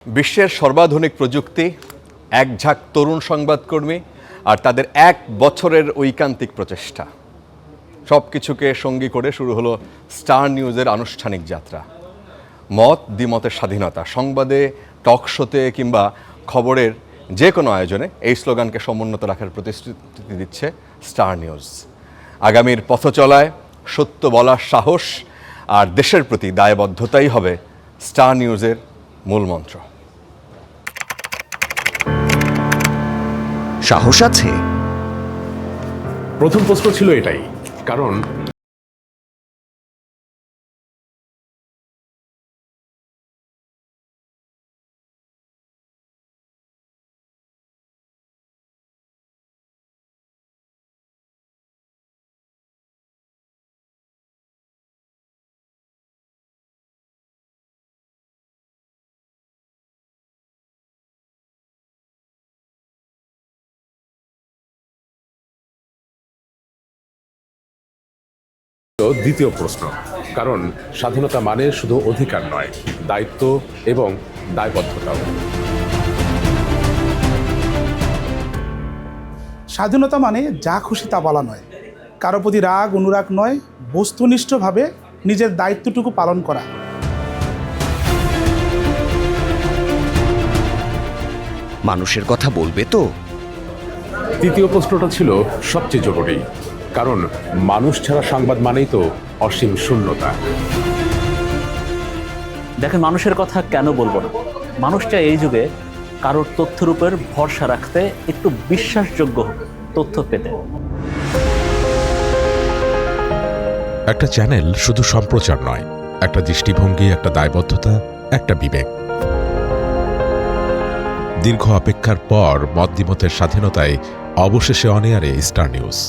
বিশ্বের সর্বাধুনিক প্রযুক্তি, একঝাঁক তরুণ সংবাদকর্মী আর তাদের এক বছরের ঐকান্তিক প্রচেষ্টা, সব কিছুকে সঙ্গী করে শুরু হলো স্টার নিউজের আনুষ্ঠানিক যাত্রা। মত দ্বিমতের স্বাধীনতা, সংবাদে, টক শোতে কিংবা খবরের যে কোনো আয়োজনে এই স্লোগানকে সমুন্নত রাখার প্রতিশ্রুতি দিচ্ছে স্টার নিউজ। আগামীর পথচলায় সত্য বলার সাহস আর দেশের প্রতি দায়বদ্ধতাই হবে স্টার নিউজের মূল মন্ত্র। সাহস আছে? প্রথম প্রশ্ন ছিল এটাই, কারণ দ্বিতীয় প্রশ্ন, কারণ স্বাধীনতা মানে শুধু অধিকার নয়, দায়িত্ব এবং দায়বদ্ধতাও। স্বাধীনতা মানে যা খুশি তা বলা নয়, কারো প্রতি রাগ অনুরাগ নয়, বস্তুনিষ্ঠভাবে নিজের দায়িত্বটুকু পালন করা। মানুষের কথা বলবে তো? তৃতীয় প্রশ্নটা ছিল সবচেয়ে জরুরি, কারণ মানুষ ছাড়া সংবাদ মানেই তো অসীম শূন্যতা। দেখেন, মানুষের কথা কেন বলবো না? মানুষটা এই যুগে কারোর তথ্যের উপর ভরসা রাখতে, একটু বিশ্বাসযোগ্য তথ্য পেতে। একটা চ্যানেল শুধু সম্প্রচার নয়, একটা দৃষ্টিভঙ্গি, একটা দায়বদ্ধতা, একটা বিবেক। দীর্ঘ অপেক্ষার পর মতদ্বিমতের স্বাধীনতায় অবশেষে অনেয়ারে স্টার নিউজ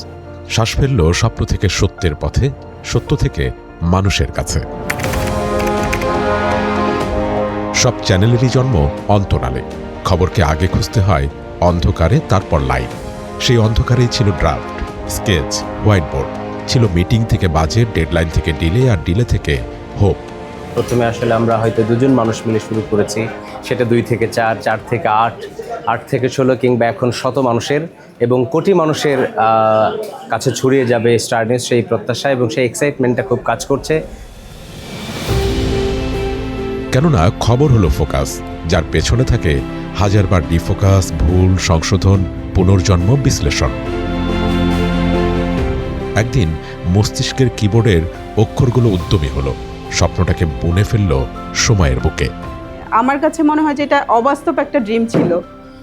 শ্বাস ফেলল স্বপ্ন থেকে সত্যের পথে, সত্য থেকে মানুষের কাছে। সব চ্যানেলেরই জন্ম অন্তরালে। খবরকে আগে খুঁজতে হয় অন্ধকারে, তারপর লাইভ। সেই অন্ধকারেই ছিল ড্রাফট, স্কেচ, হোয়াইট বোর্ড, ছিল মিটিং থেকে বাজেট, ডেডলাইন থেকে ডিলে, আর ডিলে থেকে হোপ। প্রথমে আসলে আমরা হয়তো দুজন মানুষ মিলে শুরু করেছি, সেটা 2 থেকে 4, 4 থেকে 8, 8 থেকে 16, কিংবা এখন শত মানুষের এবং কোটি মানুষের কাছে ছড়িয়ে যাবে স্টার নিউজ, সেই প্রত্যাশা এবং সেই এক্সাইটমেন্টটা খুব কাজ করছে। কেননা খবর হলো ফোকাস, যার পেছনে থাকে হাজারবার ডিফোকাস, ভুল, সংশোধন, পুনর্জন্ম, বিশ্লেষণ। একদিন মস্তিষ্কের কিবোর্ডের অক্ষরগুলো উদ্যমী হলো, স্বপ্নটাকে বুনে ফেলল সময়ের বুকে। আমার কাছে মনে হয় যে এটা অবাস্তব একটা ড্রিম ছিল,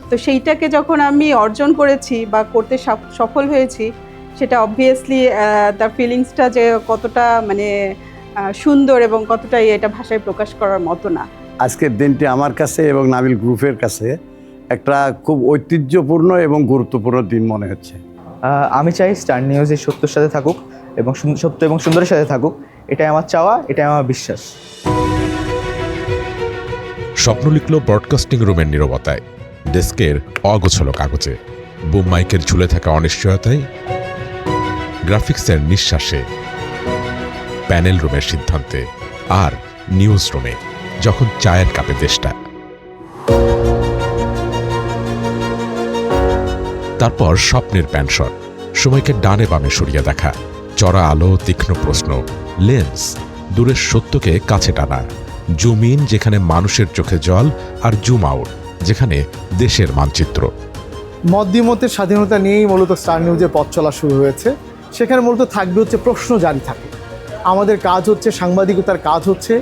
তো সেইটাকে যখন আমি অর্জন করেছি বা করতে সফল হয়েছি, সেটা অবভিয়াসলি তার ফিলিংসটা যে কতটা সুন্দর এবং কতটা এটা ভাষায় প্রকাশ করার মতো না। আজকের দিনটি আমার কাছে এবং নাবিল গ্রুপের কাছে একটা খুব ঐতিহ্যপূর্ণ এবং গুরুত্বপূর্ণ দিন মনে হচ্ছে। আমি চাই স্টার নিউজ এই সত্যের সাথে থাকুক এবং সত্য এবং সুন্দরের সাথে থাকুক। এটাই আমার চাওয়া, এটাই আমার বিশ্বাস। স্বপ্ন লিখল ব্রডকাস্টিং রুমের নীরবতায়, ডেস্কের অগোছলো কাগজে, বুম মাইকের ঝুলে থাকা অনিশ্চয়তায়, গ্রাফিক্সের নিঃশ্বাসে, প্যানেল রুমের সিদ্ধান্তে, আর নিউজ রুমে যখন চায়ের কাপে দেশটা। তারপর স্বপ্নের প্যানশট, সময়কে ডানে বামে সরিয়ে দেখা, চড়া আলো, তীক্ষ্ণ প্রশ্ন, লেন্স, দূরের সত্যকে কাছে টানা, জুম ইন যেখানে মানুষের চোখে জল, আর জুম আউট যেখানে দেশের মানচিত্র। মতদ্বিমতের স্বাধীনতা নিয়েই মূলত স্টার নিউজের পথ চলা শুরু হয়েছে। সেখানে মূলত থাকবে হচ্ছে প্রশ্ন জারি থাকে। আমাদের কাজ হচ্ছে, সাংবাদিকতার কাজ হচ্ছে,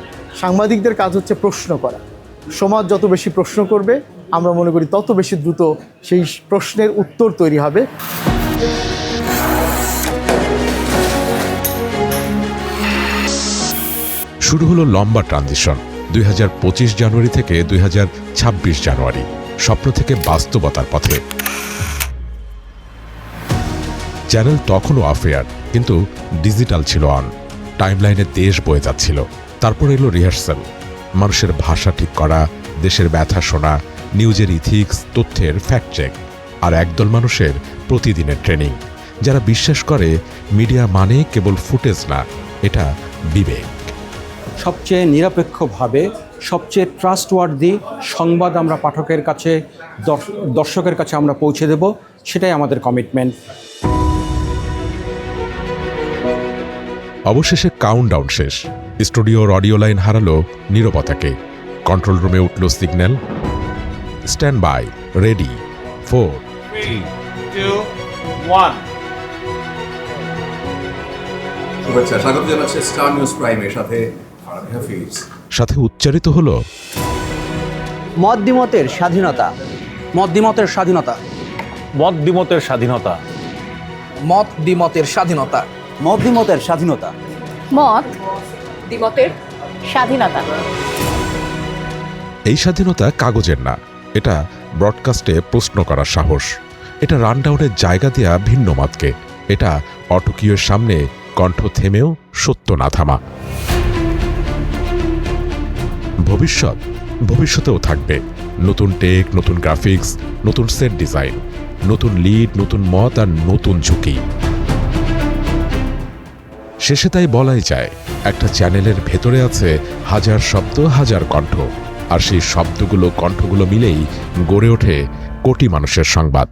সাংবাদিকদের কাজ হচ্ছে প্রশ্ন করা। সমাজ যত বেশি প্রশ্ন করবে, আমরা মনে করি তত বেশি দ্রুত সেই প্রশ্নের উত্তর তৈরি হবে। শুরু হলো লম্বা ট্রানজিশন, 2025 জানুয়ারি থেকে 2026 জানুয়ারি, স্বপ্ন থেকে বাস্তবতার পথে। চ্যানেল তখনও অফেয়ার, কিন্তু ডিজিটাল ছিল অন। টাইমলাইনে দেশ বয়ে যাচ্ছিল। তারপর এলো রিহার্সাল, মানুষের ভাষা ঠিক করা, দেশের ব্যথা শোনা, নিউজের ইথিক্স, তথ্যের ফ্যাক্ট চেক, আর একদল মানুষের প্রতিদিনের ট্রেনিং, যারা বিশ্বাস করে মিডিয়া মানে কেবল ফুটেজ না, এটা বিবেক। সবচেয়ে নিরপেক্ষভাবে সবচেয়ে ট্রাস্টওয়ার্দি সংবাদ আমরা পাঠকের কাছে, দর্শকের কাছে আমরা পৌঁছে দেব, সেটাই আমাদের কমিটমেন্ট। অবশেষে কাউন্টডাউন শেষ। স্টুডিওর অডিও লাইন হারালো নীরবতাকে। কন্ট্রোল রুমে উঠল সিগন্যাল, স্ট্যান্ড বাই, রেডি, 4, 3, 2, 1। শুভেচ্ছা, স্বাগত জানাচ্ছি স্টার নিউজ প্রাইমের সাথে ফারাবী হাফিজ। সাথে উচ্চারিত হলো মত দ্বিমতের স্বাধীনতা, মত দ্বিমতের স্বাধীনতা, মত দ্বিমতের স্বাধীনতা, মত দ্বিমতের স্বাধীনতা, মত দ্বিমতের স্বাধীনতা, মত দ্বিমতের স্বাধীনতা। এই স্বাধীনতা কাগজের না, এটা ব্রডকাস্টে প্রশ্ন করার সাহস, এটা রানডাউনের জায়গা দেয়া ভিন্ন মতকে, এটা অটোকিওর সামনে কণ্ঠ থেমেও সত্য না থামা। ভবিষ্যতেও থাকবে নতুন টেক, নতুন গ্রাফিক্স, নতুন সেট ডিজাইন, নতুন লিড, নতুন মত আর নতুন ঝুঁকি। শেষে তাই বলাই যায়, একটা চ্যানেলের ভেতরে আছে হাজার শব্দ, হাজার কণ্ঠ, আর সেই শব্দগুলো, কণ্ঠগুলো মিলেই গড়ে ওঠে কোটি মানুষের সংবাদ।